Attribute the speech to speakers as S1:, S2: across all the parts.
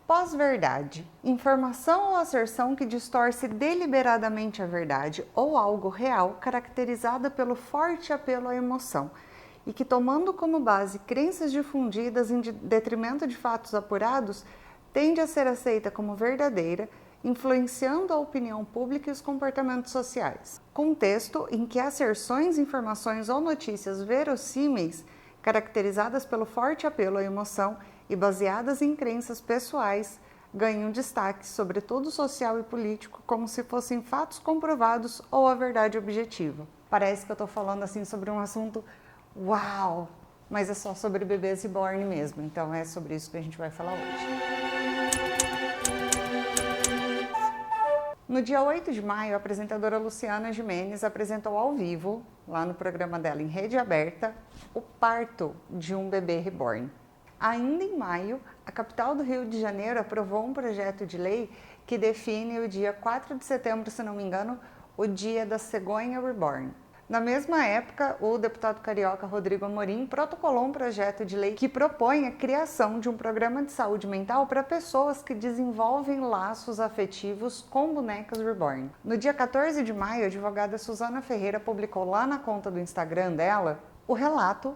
S1: Pós-verdade. Informação ou asserção que distorce deliberadamente a verdade ou algo real, caracterizada pelo forte apelo à emoção, e que, tomando como base crenças difundidas em detrimento de fatos apurados, tende a ser aceita como verdadeira, influenciando a opinião pública e os comportamentos sociais. Contexto em que asserções, informações ou notícias verossímeis, caracterizadas pelo forte apelo à emoção e baseadas em crenças pessoais, ganham destaque, sobretudo social e político, como se fossem fatos comprovados ou a verdade objetiva. Parece que eu estou falando assim sobre um assunto uau, mas é só sobre bebês reborn mesmo, então é sobre isso que a gente vai falar hoje. No dia 8 de maio, a apresentadora Luciana Gimenez apresentou ao vivo, lá no programa dela em rede aberta, o parto de um bebê reborn. Ainda em maio, a capital do Rio de Janeiro aprovou um projeto de lei que define o dia 4 de setembro, se não me engano, o dia da cegonha reborn. Na mesma época, o deputado carioca Rodrigo Amorim protocolou um projeto de lei que propõe a criação de um programa de saúde mental para pessoas que desenvolvem laços afetivos com bonecas reborn. No dia 14 de maio, a advogada Suzana Ferreira publicou lá na conta do Instagram dela o relato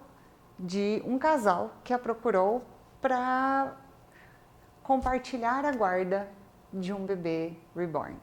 S1: de um casal que a procurou para compartilhar a guarda de um bebê reborn.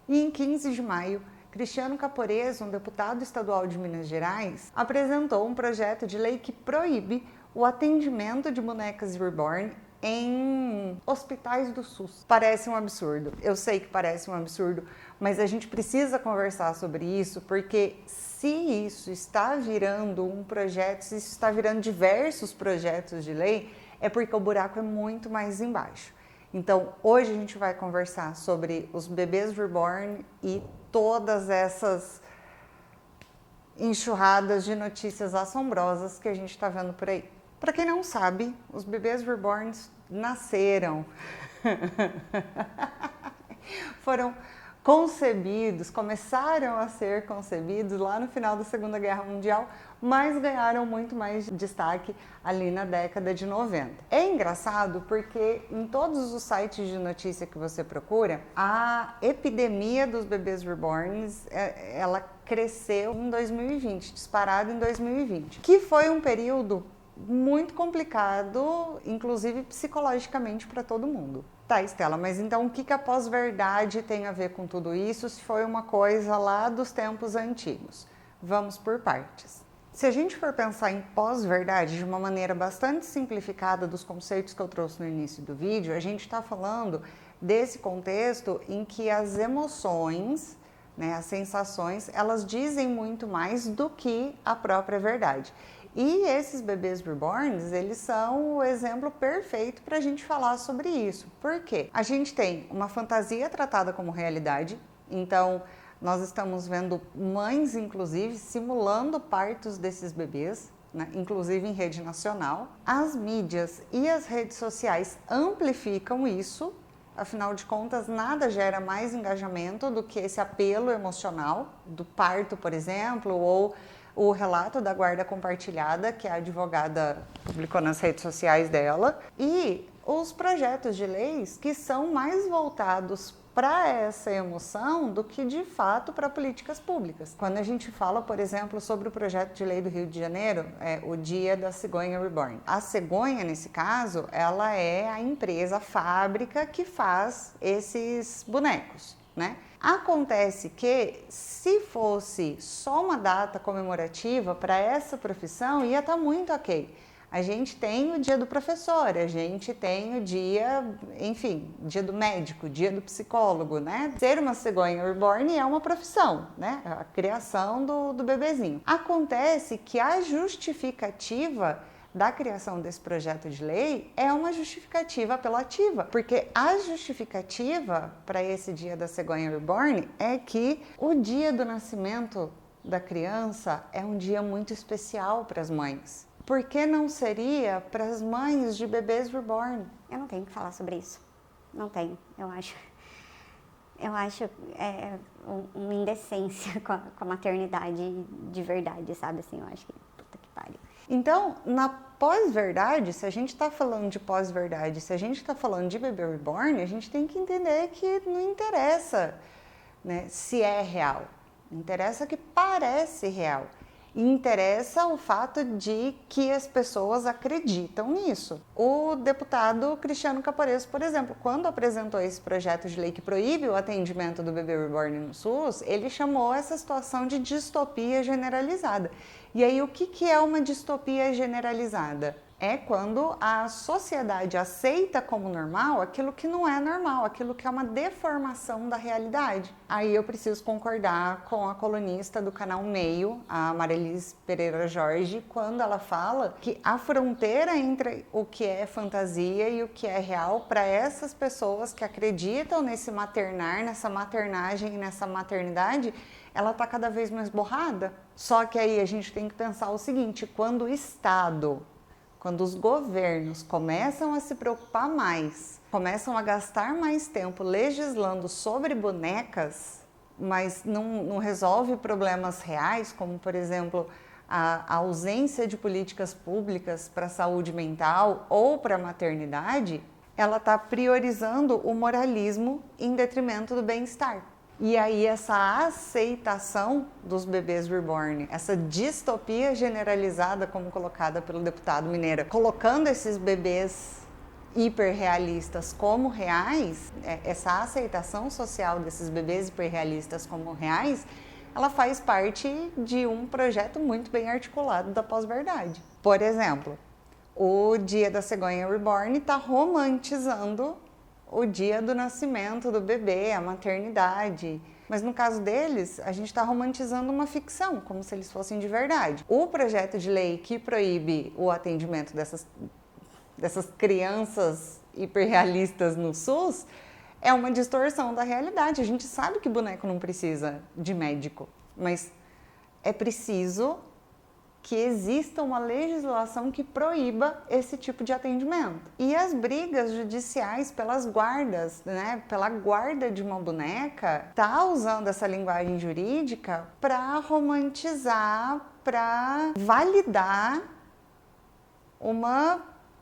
S1: E em 15 de maio, Cristiano Caporeso, um deputado estadual de Minas Gerais, apresentou um projeto de lei que proíbe o atendimento de bonecas reborn em hospitais do SUS. Parece um absurdo, eu sei que parece um absurdo, mas a gente precisa conversar sobre isso, porque se isso está virando um projeto, se isso está virando diversos projetos de lei, é porque o buraco é muito mais embaixo. Então, hoje a gente vai conversar sobre os bebês reborn e todas essas enxurradas de notícias assombrosas que a gente está vendo por aí. Para quem não sabe, os bebês reborns nasceram, foram concebidos, começaram a ser concebidos lá no final da Segunda Guerra Mundial, mas ganharam muito mais destaque ali na década de 90. É engraçado porque em todos os sites de notícia que você procura, a epidemia dos bebês reborns, ela cresceu em 2020, disparado em 2020, que foi um período muito complicado, inclusive psicologicamente para todo mundo. Tá, Estela, mas então o que a pós-verdade tem a ver com tudo isso, se foi uma coisa lá dos tempos antigos? Vamos por partes. Se a gente for pensar em pós-verdade de uma maneira bastante simplificada dos conceitos que eu trouxe no início do vídeo, a gente está falando desse contexto em que as emoções, né, as sensações, elas dizem muito mais do que a própria verdade. E esses bebês reborns, eles são o exemplo perfeito para a gente falar sobre isso. Por quê? A gente tem uma fantasia tratada como realidade, então nós estamos vendo mães, inclusive, simulando partos desses bebês, né? Inclusive em rede nacional. As mídias e as redes sociais amplificam isso, afinal de contas, nada gera mais engajamento do que esse apelo emocional do parto, por exemplo, ou o relato da guarda compartilhada, que a advogada publicou nas redes sociais dela, e os projetos de leis que são mais voltados para essa emoção do que de fato para políticas públicas. Quando a gente fala, por exemplo, sobre o projeto de lei do Rio de Janeiro, o Dia da Cegonha Reborn. A cegonha, nesse caso, ela é a empresa, a fábrica que faz esses bonecos, né? Acontece que, se fosse só uma data comemorativa para essa profissão, ia estar muito ok. A gente tem o dia do professor, a gente tem o dia, enfim, dia do médico, dia do psicólogo, né? Ser uma cegonha reborn é uma profissão, né? A criação do bebezinho. Acontece que a justificativa da criação desse projeto de lei é uma justificativa apelativa, porque a justificativa para esse dia da cegonha reborn é que o dia do nascimento da criança é um dia muito especial para as mães. Por que não seria para as mães de bebês reborn?
S2: Eu não tenho o que falar sobre isso. Não tenho, eu acho uma indecência com a maternidade de verdade, sabe? Assim, eu acho que puta que pariu.
S1: Então, na pós-verdade, se a gente está falando de pós-verdade, se a gente está falando de bebê reborn, a gente tem que entender que não interessa, né, se é real. Interessa que parece real. E interessa o fato de que as pessoas acreditam nisso. O deputado Cristiano Caporeso, por exemplo, quando apresentou esse projeto de lei que proíbe o atendimento do bebê reborn no SUS, ele chamou essa situação de distopia generalizada. E aí, o que é uma distopia generalizada? É quando a sociedade aceita como normal aquilo que não é normal, aquilo que é uma deformação da realidade. Aí eu preciso concordar com a colunista do canal Meio, a Marilis Pereira Jorge, quando ela fala que a fronteira entre o que é fantasia e o que é real, para essas pessoas que acreditam nesse maternar, nessa maternagem e nessa maternidade, ela está cada vez mais borrada. Só que aí a gente tem que pensar o seguinte, quando o Estado, quando os governos começam a se preocupar mais, começam a gastar mais tempo legislando sobre bonecas, mas não resolve problemas reais, como, por exemplo, a ausência de políticas públicas para a saúde mental ou para a maternidade, ela está priorizando o moralismo em detrimento do bem-estar. E aí essa aceitação dos bebês reborn, essa distopia generalizada como colocada pelo deputado Mineira, colocando esses bebês hiperrealistas como reais, essa aceitação social desses bebês hiperrealistas como reais, ela faz parte de um projeto muito bem articulado da pós-verdade. Por exemplo, o Dia da Cegonha Reborn está romantizando o dia do nascimento do bebê, a maternidade. Mas no caso deles, a gente está romantizando uma ficção, como se eles fossem de verdade. O projeto de lei que proíbe o atendimento dessas crianças hiperrealistas no SUS é uma distorção da realidade. A gente sabe que boneco não precisa de médico, mas é preciso que exista uma legislação que proíba esse tipo de atendimento. E as brigas judiciais pelas guardas, né, pela guarda de uma boneca, tá usando essa linguagem jurídica para romantizar, para validar uma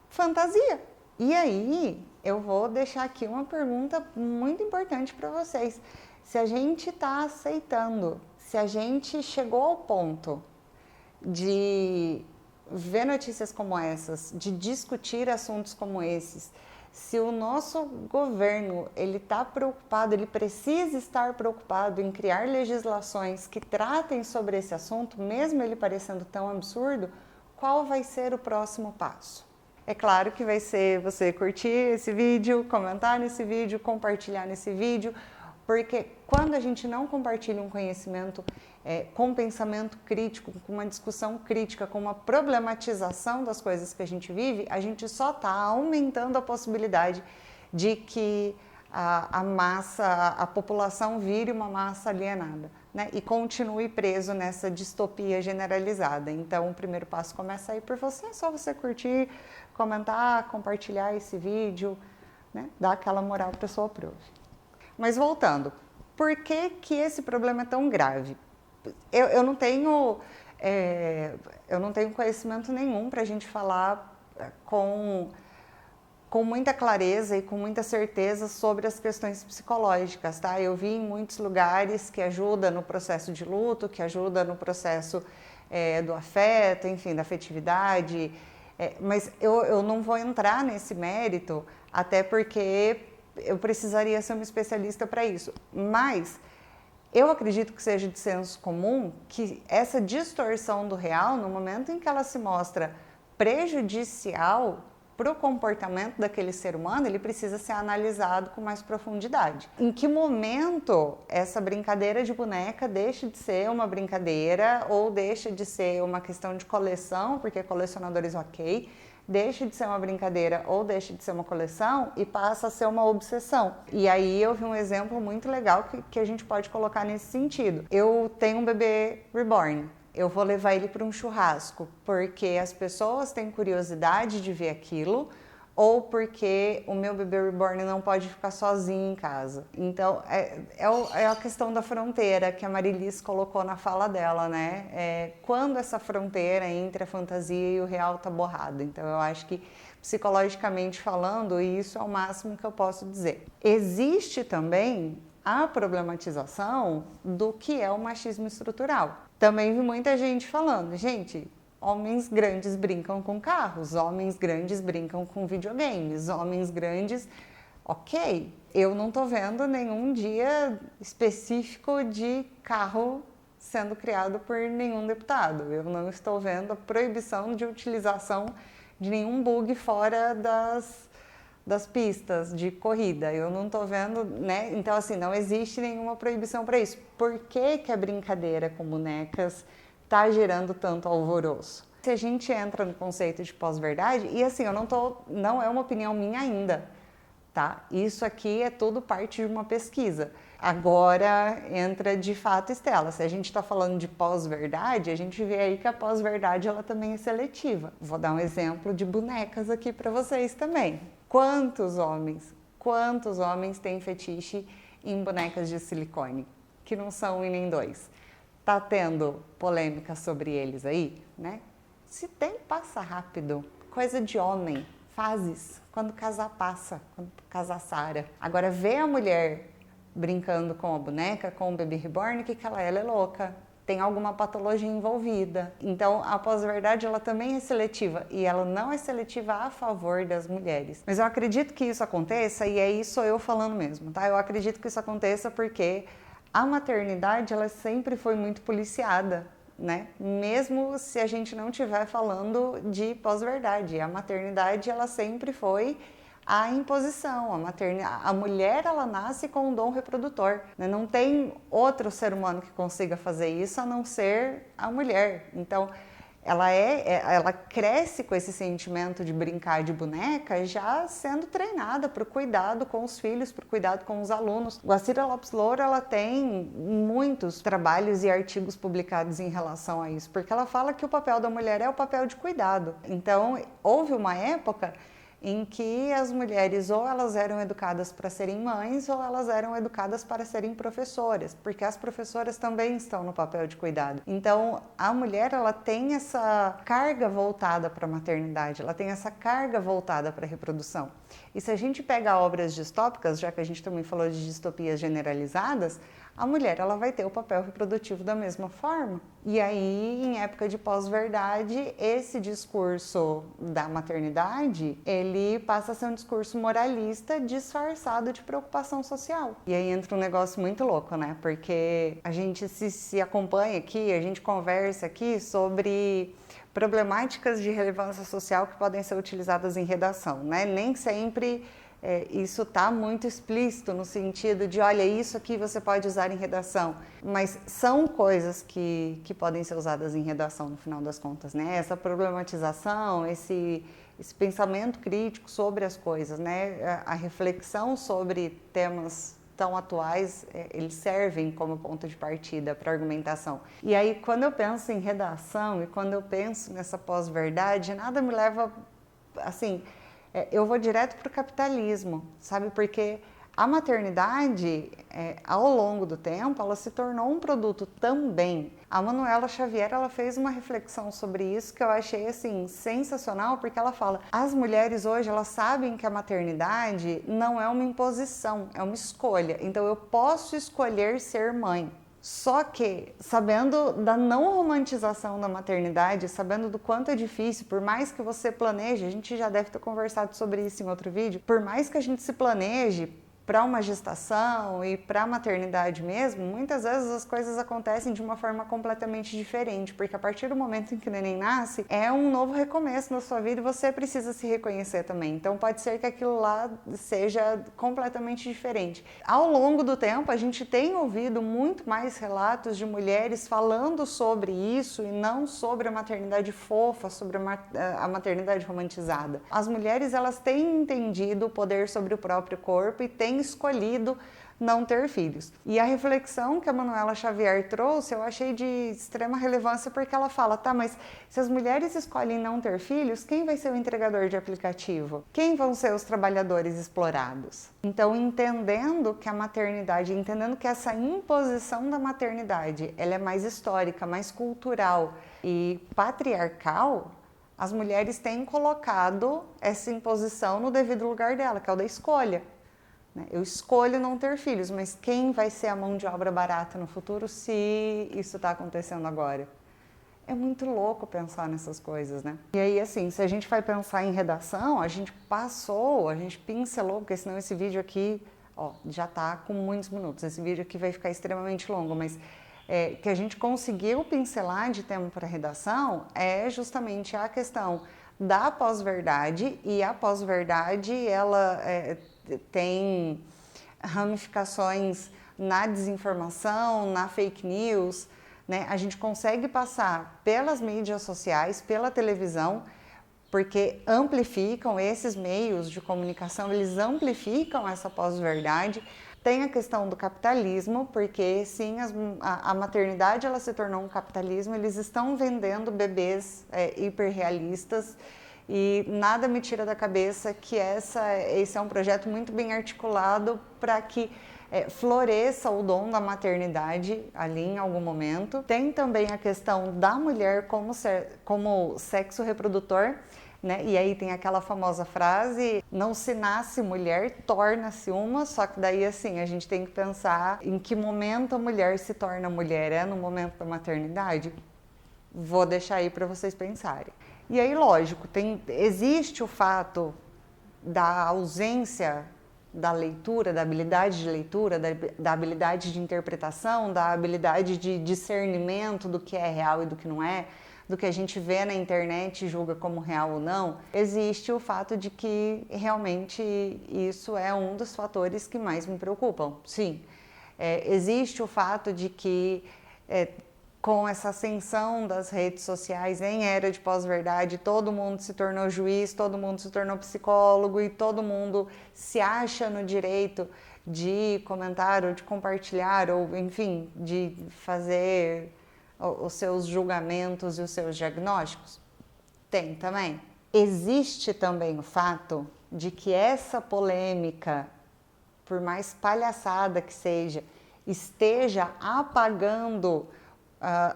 S1: fantasia. E aí, eu vou deixar aqui uma pergunta muito importante para vocês. Se a gente está aceitando, se a gente chegou ao ponto de ver notícias como essas, de discutir assuntos como esses, se o nosso governo ele está preocupado, ele precisa estar preocupado em criar legislações que tratem sobre esse assunto, mesmo ele parecendo tão absurdo, qual vai ser o próximo passo? É claro que vai ser você curtir esse vídeo, comentar nesse vídeo, compartilhar nesse vídeo, porque quando a gente não compartilha um conhecimento com pensamento crítico, com uma discussão crítica, com uma problematização das coisas que a gente vive, a gente só está aumentando a possibilidade de que a massa, a população vire uma massa alienada, né? E continue preso nessa distopia generalizada. Então, o primeiro passo começa aí por você, é só você curtir, comentar, compartilhar esse vídeo, né? Dar aquela moral para a pessoa aprove. Mas voltando, por que esse problema é tão grave? Eu não tenho conhecimento nenhum para a gente falar com muita clareza e com muita certeza sobre as questões psicológicas, tá? Eu vi em muitos lugares que ajuda no processo de luto, que ajuda no processo do afeto, enfim, da afetividade, mas eu não vou entrar nesse mérito, até porque eu precisaria ser uma especialista para isso. Mas eu acredito que seja de senso comum que essa distorção do real, no momento em que ela se mostra prejudicial para o comportamento daquele ser humano, ele precisa ser analisado com mais profundidade. Em que momento essa brincadeira de boneca deixa de ser uma brincadeira ou deixa de ser uma questão de coleção, porque colecionadores ok, deixa de ser uma brincadeira ou deixa de ser uma coleção e passa a ser uma obsessão. E aí eu vi um exemplo muito legal que a gente pode colocar nesse sentido. Eu tenho um bebê reborn. Eu vou levar ele para um churrasco, porque as pessoas têm curiosidade de ver aquilo, ou porque o meu bebê reborn não pode ficar sozinho em casa. Então, é a questão da fronteira que a Marilis colocou na fala dela, né? Quando essa fronteira entre a fantasia e o real tá borrada. Então, eu acho que, psicologicamente falando, isso é o máximo que eu posso dizer. Existe também a problematização do que é o machismo estrutural. Também vi muita gente falando, gente, homens grandes brincam com carros, homens grandes brincam com videogames, homens grandes... Ok, eu não tô vendo nenhum dia específico de carro sendo criado por nenhum deputado. Eu não estou vendo a proibição de utilização de nenhum bug fora das pistas de corrida. Eu não tô vendo, né? Então, assim, não existe nenhuma proibição para isso. Por que que a brincadeira com bonecas tá gerando tanto alvoroço? Se a gente entra no conceito de pós-verdade, e assim, não é uma opinião minha ainda, tá? Isso aqui é tudo parte de uma pesquisa. Agora entra de fato, Estela, se a gente está falando de pós-verdade, a gente vê aí que a pós-verdade ela também é seletiva. Vou dar um exemplo de bonecas aqui para vocês também. Quantos homens têm fetiche em bonecas de silicone? Que não são um e nem dois. Tá tendo polêmica sobre eles aí, né? Se tem, passa rápido. Coisa de homem. Fases. Quando casar, passa. Quando casar, sara. Agora, vê a mulher brincando com a boneca, com o bebê reborn, que ela é louca. Tem alguma patologia envolvida. Então, a pós-verdade, ela também é seletiva. E ela não é seletiva a favor das mulheres. Mas eu acredito que isso aconteça, e aí sou eu falando mesmo, tá? Eu acredito que isso aconteça porque a maternidade, ela sempre foi muito policiada, né? Mesmo se a gente não estiver falando de pós-verdade. A maternidade, ela sempre foi a imposição. A mulher, ela nasce com um dom reprodutor, né? Não tem outro ser humano que consiga fazer isso a não ser a mulher. Então, ela cresce com esse sentimento de brincar de boneca já sendo treinada para o cuidado com os filhos, para o cuidado com os alunos. Guacira Lopes Louro, ela tem muitos trabalhos e artigos publicados em relação a isso, porque ela fala que o papel da mulher é o papel de cuidado. Então, houve uma época em que as mulheres ou elas eram educadas para serem mães ou elas eram educadas para serem professoras, porque as professoras também estão no papel de cuidado. Então, a mulher, ela tem essa carga voltada para a maternidade, ela tem essa carga voltada para a reprodução. E se a gente pega obras distópicas, já que a gente também falou de distopias generalizadas, a mulher, ela vai ter o papel reprodutivo da mesma forma. E aí, em época de pós-verdade, esse discurso da maternidade, ele passa a ser um discurso moralista disfarçado de preocupação social. E aí entra um negócio muito louco, né? Porque a gente se acompanha aqui, a gente conversa aqui sobre problemáticas de relevância social que podem ser utilizadas em redação, né? Nem sempre isso está muito explícito no sentido de, olha, isso aqui você pode usar em redação, mas são coisas que podem ser usadas em redação no final das contas, né? Essa problematização, esse pensamento crítico sobre as coisas, né? A reflexão sobre temas tão atuais, eles servem como ponto de partida para argumentação. E aí, quando eu penso em redação e quando eu penso nessa pós-verdade, nada me leva, assim, eu vou direto para o capitalismo, sabe? Porque a maternidade, ao longo do tempo, ela se tornou um produto também. A Manuela Xavier, ela fez uma reflexão sobre isso que eu achei, assim, sensacional, porque ela fala, as mulheres hoje, elas sabem que a maternidade não é uma imposição, é uma escolha. Então, eu posso escolher ser mãe. Só que, sabendo da não romantização da maternidade, sabendo do quanto é difícil, por mais que você planeje, a gente já deve ter conversado sobre isso em outro vídeo, por mais que a gente se planeje para uma gestação e para a maternidade mesmo, muitas vezes as coisas acontecem de uma forma completamente diferente, porque a partir do momento em que o neném nasce, é um novo recomeço na sua vida e você precisa se reconhecer também. Então pode ser que aquilo lá seja completamente diferente. Ao longo do tempo, a gente tem ouvido muito mais relatos de mulheres falando sobre isso e não sobre a maternidade fofa, sobre a maternidade romantizada. As mulheres, elas têm entendido o poder sobre o próprio corpo e têm tem escolhido não ter filhos. E a reflexão que a Manuela Xavier trouxe, eu achei de extrema relevância, porque ela fala, tá, mas se as mulheres escolhem não ter filhos, quem vai ser o entregador de aplicativo? Quem vão ser os trabalhadores explorados? Então, entendendo que a maternidade, entendendo que essa imposição da maternidade, ela é mais histórica, mais cultural e patriarcal, as mulheres têm colocado essa imposição no devido lugar dela, que é o da escolha. Eu escolho não ter filhos, mas quem vai ser a mão de obra barata no futuro se isso está acontecendo agora? É muito louco pensar nessas coisas, né? E aí, assim, se a gente vai pensar em redação, a gente pincelou, porque senão esse vídeo aqui, ó, já tá com muitos minutos. Esse vídeo aqui vai ficar extremamente longo, mas que a gente conseguiu pincelar de tema para redação é justamente a questão da pós-verdade, e a pós-verdade, ela tem ramificações na desinformação, na fake news, né? A gente consegue passar pelas mídias sociais, pela televisão, porque amplificam esses meios de comunicação, eles amplificam essa pós-verdade. Tem a questão do capitalismo, porque sim, a maternidade ela se tornou um capitalismo, eles estão vendendo bebês hiperrealistas, e nada me tira da cabeça que esse é um projeto muito bem articulado para que floresça o dom da maternidade ali em algum momento. Tem também a questão da mulher como sexo reprodutor, né? E aí tem aquela famosa frase, não se nasce mulher, torna-se uma, só que daí assim, a gente tem que pensar em que momento a mulher se torna mulher, é no momento da maternidade? Vou deixar aí para vocês pensarem. E aí, lógico, existe o fato da ausência da leitura, da habilidade de leitura, da habilidade de interpretação, da habilidade de discernimento do que é real e do que não é, do que a gente vê na internet e julga como real ou não. Existe o fato de que realmente isso é um dos fatores que mais me preocupam, sim. Existe o fato de que com essa ascensão das redes sociais em era de pós-verdade, todo mundo se tornou juiz, todo mundo se tornou psicólogo e todo mundo se acha no direito de comentar ou de compartilhar ou, enfim, de fazer os seus julgamentos e os seus diagnósticos? Tem também. Existe também o fato de que essa polêmica, por mais palhaçada que seja, esteja apagando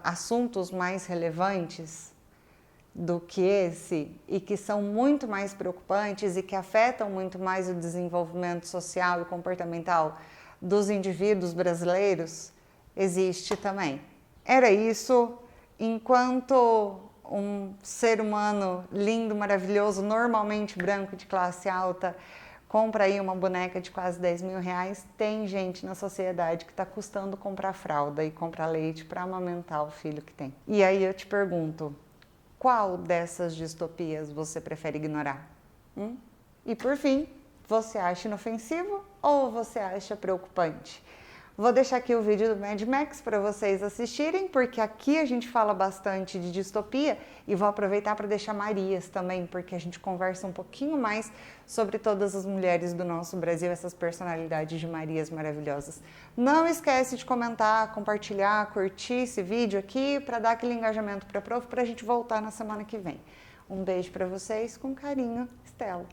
S1: assuntos mais relevantes do que esse e que são muito mais preocupantes e que afetam muito mais o desenvolvimento social e comportamental dos indivíduos brasileiros, existe também. Era isso. Enquanto um ser humano lindo, maravilhoso, normalmente branco de classe alta, compra aí uma boneca de quase 10 mil reais, tem gente na sociedade que está custando comprar fralda e comprar leite para amamentar o filho que tem. E aí eu te pergunto, qual dessas distopias você prefere ignorar? E por fim, você acha inofensivo ou você acha preocupante? Vou deixar aqui o vídeo do Mad Max para vocês assistirem, porque aqui a gente fala bastante de distopia, e vou aproveitar para deixar Marias também, porque a gente conversa um pouquinho mais sobre todas as mulheres do nosso Brasil, essas personalidades de Marias maravilhosas. Não esquece de comentar, compartilhar, curtir esse vídeo aqui para dar aquele engajamento para a prof, para a gente voltar na semana que vem. Um beijo para vocês, com carinho, Estela.